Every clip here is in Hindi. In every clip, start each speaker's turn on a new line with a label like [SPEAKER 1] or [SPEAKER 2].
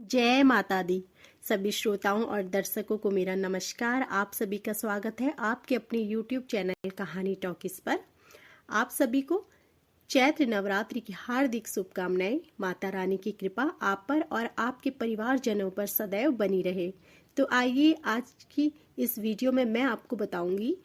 [SPEAKER 1] जय माता दी। सभी श्रोताओं और दर्शकों को मेरा नमस्कार। आप सभी का स्वागत है आपके अपने YouTube चैनल कहानी टॉकीज पर। आप सभी को चैत्र नवरात्रि की हार्दिक शुभकामनाएं। माता रानी की कृपा आप पर और आपके परिवारजनों पर सदैव बनी रहे। तो आइए आज की इस वीडियो में मैं आपको बताऊंगी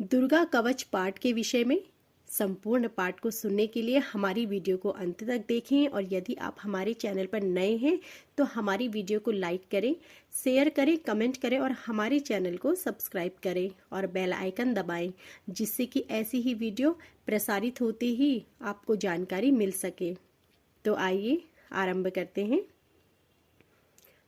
[SPEAKER 1] दुर्गा कवच पाठ के विषय में। संपूर्ण पाठ को सुनने के लिए हमारी वीडियो को अंत तक देखें और यदि आप हमारे चैनल पर नए हैं तो हमारी वीडियो को लाइक करें, शेयर करें, कमेंट करें और हमारे चैनल को सब्सक्राइब करें और बेल आइकन दबाएं, जिससे कि ऐसी ही वीडियो प्रसारित होते ही आपको जानकारी मिल सके। तो आइए आरंभ करते हैं।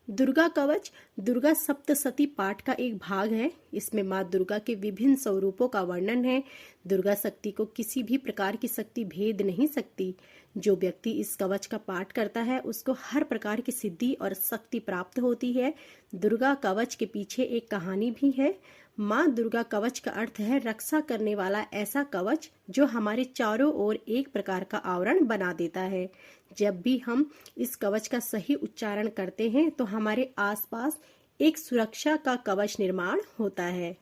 [SPEAKER 1] दुर्गा कवच दुर्गा सप्तशती पाठ का एक भाग है। इसमें माँ दुर्गा के विभिन्न स्वरूपों का वर्णन है। दुर्गा शक्ति को किसी भी प्रकार की शक्ति भेद नहीं सकती। जो व्यक्ति इस कवच का पाठ करता है उसको हर प्रकार की सिद्धि और शक्ति प्राप्त होती है। दुर्गा कवच के पीछे एक कहानी भी है। माँ दुर्गा कवच का अर्थ है रक्षा करने वाला ऐसा कवच जो हमारे चारों ओर एक प्रकार का आवरण बना देता है। जब भी हम इस कवच का सही उच्चारण करते हैं तो हमारे आसपास एक सुरक्षा का कवच निर्माण होता है।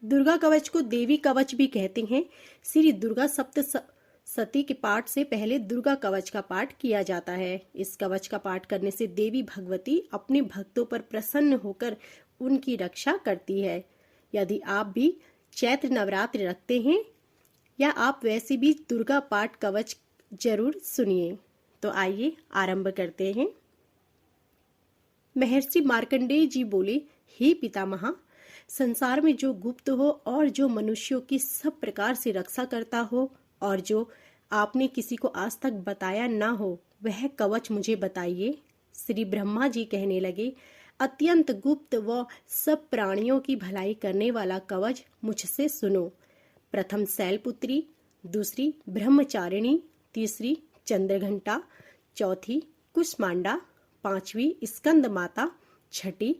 [SPEAKER 1] दुर्गा कवच को देवी कवच भी कहते हैं। श्री दुर्गा सप्तशती के पाठ से पहले दुर्गा कवच का पाठ किया जाता है। इस कवच का पाठ करने से देवी भगवती अपने भक्तों पर प्रसन्न होकर उनकी रक्षा करती है। यदि आप भी चैत्र नवरात्र रखते हैं या आप वैसे भी दुर्गा पाठ कवच जरूर सुनिए। तो आइए आरंभ करते हैं। महर्षि मार्कंडेय जी बोले, हे पितामह, संसार में जो गुप्त हो और जो मनुष्यों की सब प्रकार से रक्षा करता हो और जो आपने किसी को आज तक बताया ना हो, वह कवच मुझे बताइए। श्री ब्रह्मा जी कहने लगे, अत्यंत गुप्त व सब प्राणियों की भलाई करने वाला कवच मुझसे सुनो। प्रथम शैलपुत्री, दूसरी ब्रह्मचारिणी, तीसरी चंद्रघंटा, चौथी कुष्मांडा, पांचवी स्कंद माता, छठी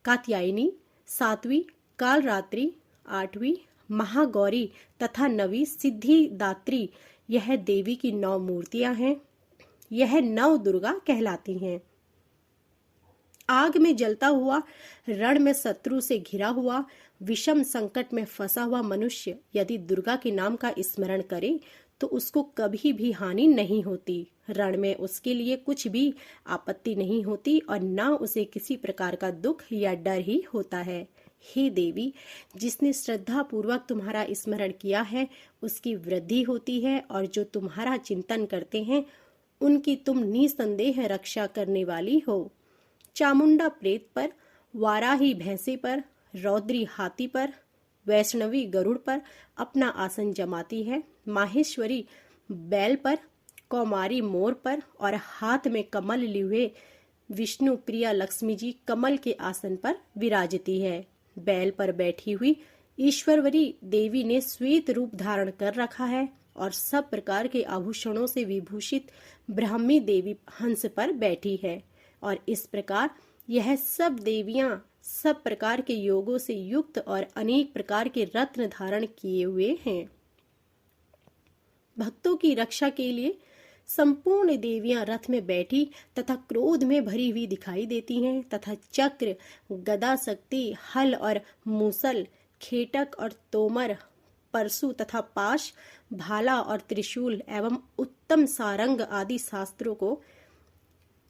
[SPEAKER 1] कात्यायनी, सातवीं कालरात्रि, आठवीं महागौरी तथा नवी सिद्धिदात्री। यह देवी की 9 मूर्तियां हैं। यह 9 दुर्गा कहलाती हैं। आग में जलता हुआ, रण में शत्रु से घिरा हुआ, विषम संकट में फंसा हुआ मनुष्य यदि दुर्गा के नाम का स्मरण करे तो उसको कभी भी हानि नहीं होती। रण में उसके लिए कुछ भी आपत्ति नहीं होती और ना उसे किसी प्रकार का दुख या डर ही होता है। हे देवी, जिसने श्रद्धा पूर्वक तुम्हारा स्मरण किया है उसकी वृद्धि होती है और जो तुम्हारा चिंतन करते हैं उनकी तुम निसंदेह रक्षा करने वाली हो। चामुंडा प्रेत पर, वाराही भैंसे पर, रौद्री हाथी पर, वैष्णवी गरुड़ पर अपना आसन जमाती है। माहेश्वरी बैल पर, कौमारी मोर पर और हाथ में कमल लिए हुए विष्णु प्रिया लक्ष्मी जी कमल के आसन पर विराजती है। बैल पर बैठी हुई ईश्वरवरी देवी ने श्वेत रूप धारण कर रखा है और सब प्रकार के आभूषणों से विभूषित ब्राह्मी देवी हंस पर बैठी है। और इस प्रकार यह सब देवियां सब प्रकार के योगों से युक्त और अनेक प्रकार के रत्न धारण किए हुए हैं। भक्तों की रक्षा के लिए संपूर्ण देवियां रथ में बैठी तथा क्रोध में भरी हुई दिखाई देती हैं तथा चक्र, गदा शक्ति, हल और मूसल, खेटक और तोमर, परशु तथा पाश, भाला और त्रिशूल एवं उत्तम सारंग आदि शास्त्रों को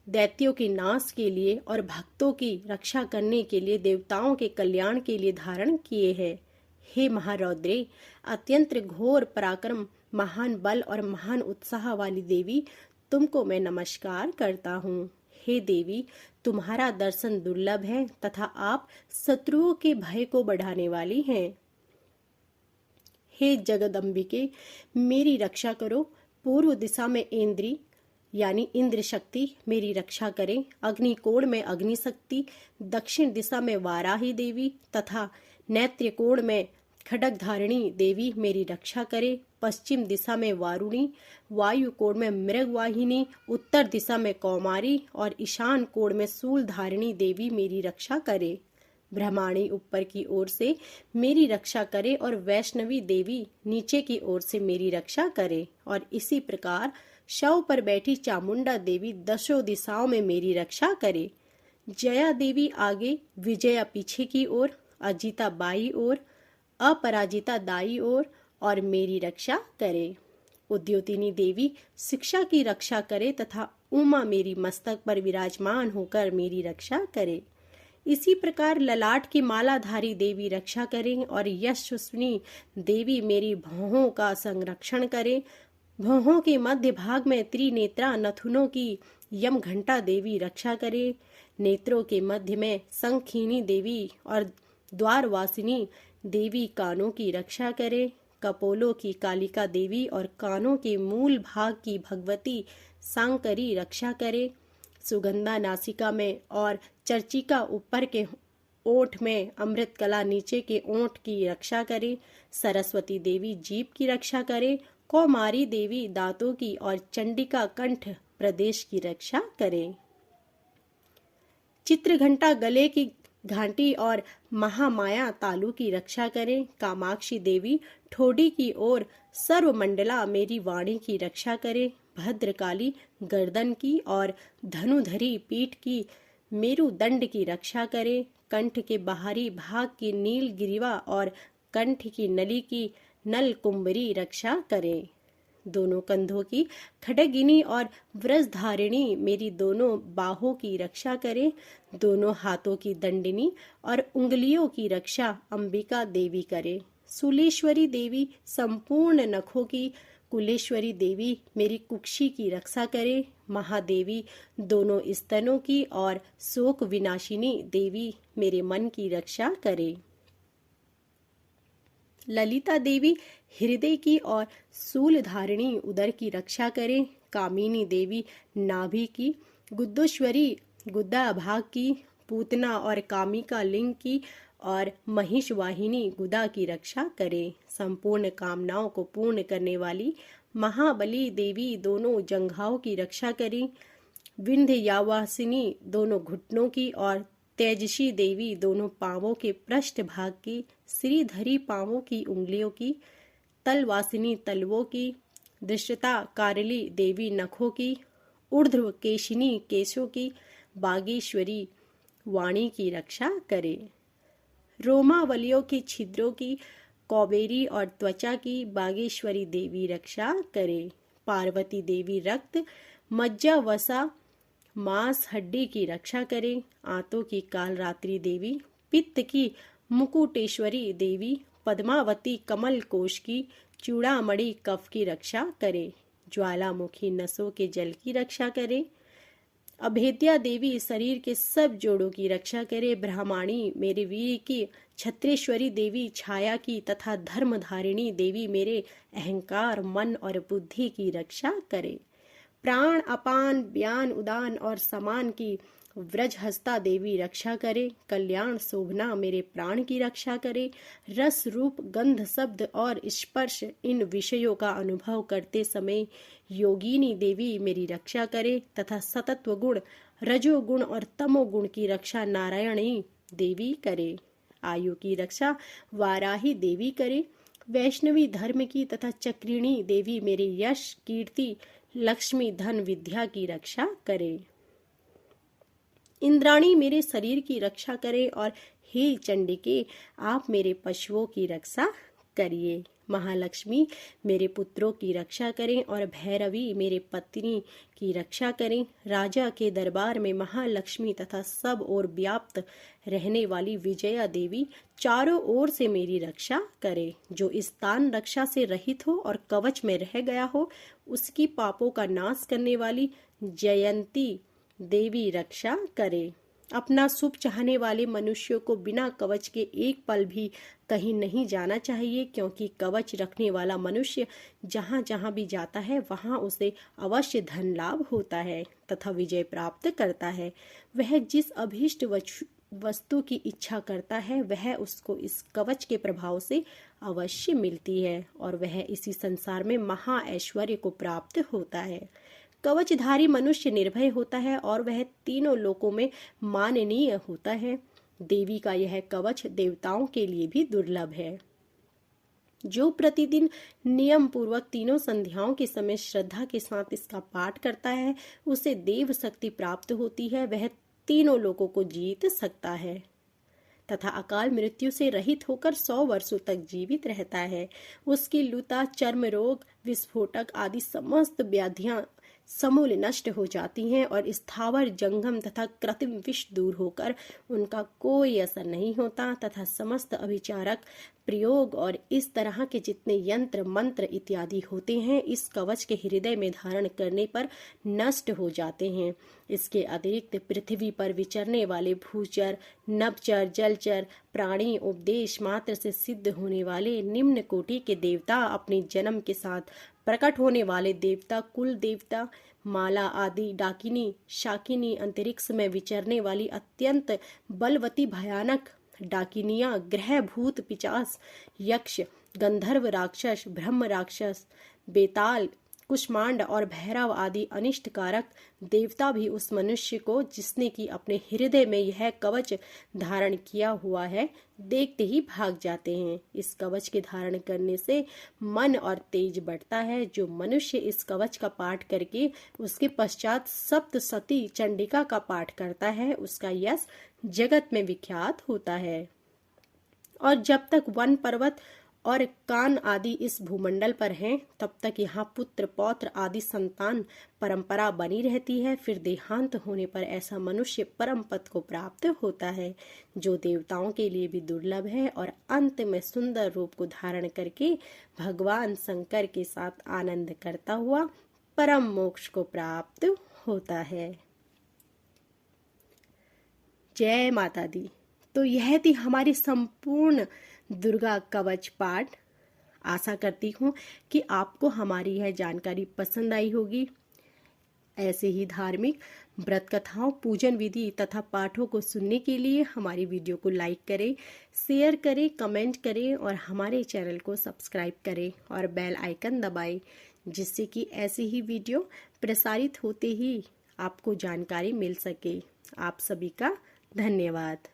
[SPEAKER 1] दैत्यों के नाश के लिए और भक्तों की रक्षा करने के लिए, देवताओं के कल्याण के लिए धारण किए हैं। हे महारौद्रे, अत्यंत घोर पराक्रम, महान बल और महान उत्साह वाली देवी, तुमको मैं नमस्कार करता हूँ। हे देवी, तुम्हारा दर्शन दुर्लभ है तथा आप शत्रुओं के भय को बढ़ाने वाली हैं। हे जगदम्बिके, मेरी रक्षा करो। पूर्व दिशा में इंद्री यानी इंद्र शक्ति मेरी रक्षा करें। अग्निकोण में अग्नि शक्ति, दक्षिण दिशा में वाराही देवी तथा नेत्रकोण में खड्गधारिणी देवी मेरी रक्षा करे। पश्चिम दिशा में वारुणी, वायु कोण में मृगवाहिनी, उत्तर दिशा में कौमारी और ईशान कोण में शूलधारिणी देवी मेरी रक्षा करे। ब्रह्माणी ऊपर की ओर से मेरी रक्षा करे और वैष्णवी देवी नीचे की ओर से मेरी रक्षा करे। और इसी प्रकार शव पर बैठी चामुंडा देवी दशों दिशाओं में मेरी रक्षा करे। जया देवी आगे, विजया पीछे की ओर, अजिता बाई ओर, अपराजिता दाई ओर और मेरी रक्षा करे। उद्योतिनी देवी शिक्षा की रक्षा करे तथा उमा मेरी मस्तक पर विराजमान होकर मेरी रक्षा करे। इसी प्रकार ललाट की मालाधारी देवी रक्षा करें और यशस्विनी देवी मेरी भौहों का संरक्षण करे। भौहों के मध्य भाग में त्रिनेत्रा नथुनों की यम घंटा देवी रक्षा करे। नेत्रों के मध्य में संखिनी देवी और द्वारवासिनी देवी कानों की रक्षा करे। कपोलों की कालिका देवी और कानों के मूल भाग की भगवती सांकरी रक्षा करे। सुगंधा नासिका में और चर्चिका ऊपर के ओठ में, अमृत कला नीचे के ओठ की रक्षा करे। सरस्वती देवी जीभ की रक्षा करे। कौमारी देवी दांतों की और चंडिका कंठ प्रदेश की रक्षा करे। चित्रघंटा गले की घंटी और महामाया तालु की रक्षा करें। कामाक्षी देवी ठोडी की ओर, सर्वमंडला मेरी वाणी की रक्षा करे। भद्रकाली गर्दन की और धनुधरी पीठ की मेरुदंड की रक्षा करे। कंठ के बाहरी भाग की नील गिरीवा और कंठ की नली की नल कुंभरी रक्षा करे। दोनों कंधों की खड्गिनी और व्रजधारिणी मेरी दोनों बाहों की रक्षा करे। दोनों हाथों की दंडिनी और उंगलियों की रक्षा अंबिका देवी करे। सुलेश्वरी देवी संपूर्ण नखों की, कुलेश्वरी देवी मेरी कुक्षी की रक्षा करे। महादेवी दोनों स्तनों की और शोक विनाशिनी देवी मेरे मन की रक्षा करे। ललिता देवी हृदय की और शूलधारिणी उदर की रक्षा करे। कामिनी देवी नाभि की, गुद्देश्वरी गुद्दा भाग की, पूतना और कामिका लिंग की और महिष वाहिनी गुदा की रक्षा करे। संपूर्ण कामनाओं को पूर्ण करने वाली महाबली देवी दोनों जंघाओं की रक्षा करे। विंध्यवासिनी दोनों घुटनों की और तेजसी देवी दोनों पांवों के पृष्ठ भाग की, श्रीधरी पांवों की उंगलियों की, तलवासिनी तलवों की, दृष्टता कारली देवी नखों की, ऊर्ध्व केशिनी केशों की, बागेश्वरी वाणी की रक्षा करे। रोमावलियों के छिद्रों की, कौबेरी और त्वचा की बागेश्वरी देवी रक्षा करे। पार्वती देवी रक्त, मज्जा, वसा, मांस, हड्डी की रक्षा करे। आंतों की कालरात्रि देवी, पित्त की मुकुटेश्वरी देवी, पद्मावती कमल कोश की, चूड़ामणि कफ की रक्षा करे। ज्वालामुखी नसों के जल की रक्षा करे। अभेद्या देवी शरीर के सब जोड़ों की रक्षा करे। ब्रह्माणी मेरे वीर की, छत्रेश्वरी देवी छाया की तथा धर्मधारिणी देवी मेरे अहंकार, मन और बुद्धि की रक्षा करे। प्राण, अपान, व्यान, उदान और समान की व्रजहस्ता देवी रक्षा करे। कल्याण शोभना मेरे प्राण की रक्षा करे। रस, रूप, गंध, शब्द और स्पर्श इन विषयों का अनुभव करते समय योगिनी देवी मेरी रक्षा करे तथा सतत्व गुण, रजोगुण और तमोगुण की रक्षा नारायणी देवी करे। आयु की रक्षा वाराही देवी करे। वैष्णवी धर्म की तथा चक्रिणी देवी मेरे यश, कीर्ति, लक्ष्मी, धन, विद्या की रक्षा करे। इंद्राणी मेरे शरीर की रक्षा करे और हे चंडिके आप मेरे पशुओं की रक्षा करिए। महालक्ष्मी मेरे पुत्रों की रक्षा करें और भैरवी मेरे पत्नी की रक्षा करें। राजा के दरबार में महालक्ष्मी तथा सब ओर व्याप्त रहने वाली विजया देवी चारों ओर से मेरी रक्षा करे। जो स्थान रक्षा से रहित हो और कवच में रह गया हो उसकी पापों का नाश करने वाली जयंती देवी रक्षा करे। अपना शुभ चाहने वाले मनुष्यों को बिना कवच के एक पल भी कहीं नहीं जाना चाहिए, क्योंकि कवच रखने वाला मनुष्य जहाँ जहाँ भी जाता है वहाँ उसे अवश्य धन लाभ होता है तथा विजय प्राप्त करता है। वह जिस अभीष्ट वस्तु की इच्छा करता है वह उसको इस कवच के प्रभाव से अवश्य मिलती है और वह इसी संसार में महा ऐश्वर्य को प्राप्त होता है। कवचधारी मनुष्य निर्भय होता है और वह तीनों लोकों में माननीय होता है। देवी का यह कवच देवताओं के लिए भी दुर्लभ है। जो प्रतिदिन नियम पूर्वक तीनों संध्याओं के समय श्रद्धा के साथ इसका पाठ करता है, उसे देव शक्ति प्राप्त होती है। वह तीनों लोगों को जीत सकता है तथा अकाल मृत्यु से रहित होकर 100 वर्षों तक जीवित रहता है। उसकी लुता, चर्म रोग, विस्फोटक आदि समस्त व्याधियां समूल नष्ट हो जाती हैं और स्थावर, जंगम तथा कृत्रिम विष दूर होकर उनका कोई असर नहीं होता तथा समस्त अभिचारक प्रयोग और इस तरह के जितने यंत्र, मंत्र इत्यादि होते हैं, इस कवच के हृदय में धारण करने पर नष्ट हो जाते हैं। इसके अतिरिक्त पृथ्वी पर विचरने वाले भूचर, नभचर, जलचर प्राणी, उपदेश मात्र से सिद्ध होने वाले निम्न कोटि के देवता, अपने जन्म के साथ प्रकट होने वाले देवता, कुल देवता, माला आदि, डाकिनी, शाकिनी, अंतरिक्ष में विचरने वाली अत्यंत बलवती भयानक डाकिनियां, ग्रह, भूत, पिशाच, यक्ष, गंधर्व राक्षस, ब्रह्म राक्षस, बेताल, कुष्मांड और भैरव आदि अनिष्टकारक देवता भी उस मनुष्य को, जिसने कि अपने हृदय में यह कवच धारण किया हुआ है, देखते ही भाग जाते हैं। इस कवच के धारण करने से मन और तेज बढ़ता है। जो मनुष्य इस कवच का पाठ करके उसके पश्चात सप्तशती चंडिका का पाठ करता है, उसका यश जगत में विख्यात होता है। और जब तक वन, पर्वत और कान आदि इस भूमंडल पर हैं, तब तक यहाँ पुत्र, पौत्र आदि संतान परंपरा बनी रहती है। फिर देहांत होने पर ऐसा मनुष्य परम पद को प्राप्त होता है, जो देवताओं के लिए भी दुर्लभ है, और अंत में सुंदर रूप को धारण करके भगवान शंकर के साथ आनंद करता हुआ परम मोक्ष को प्राप्त होता है। जय माता दी। तो यह थी हमारी संपूर्ण दुर्गा कवच पाठ। आशा करती हूँ कि आपको हमारी यह जानकारी पसंद आई होगी। ऐसे ही धार्मिक व्रत कथाओं, पूजन विधि तथा पाठों को सुनने के लिए हमारी वीडियो को लाइक करें, शेयर करें, कमेंट करें और हमारे चैनल को सब्सक्राइब करें और बेल आइकन दबाएं, जिससे कि ऐसी ही वीडियो प्रसारित होते ही आपको जानकारी मिल सके। आप सभी का धन्यवाद।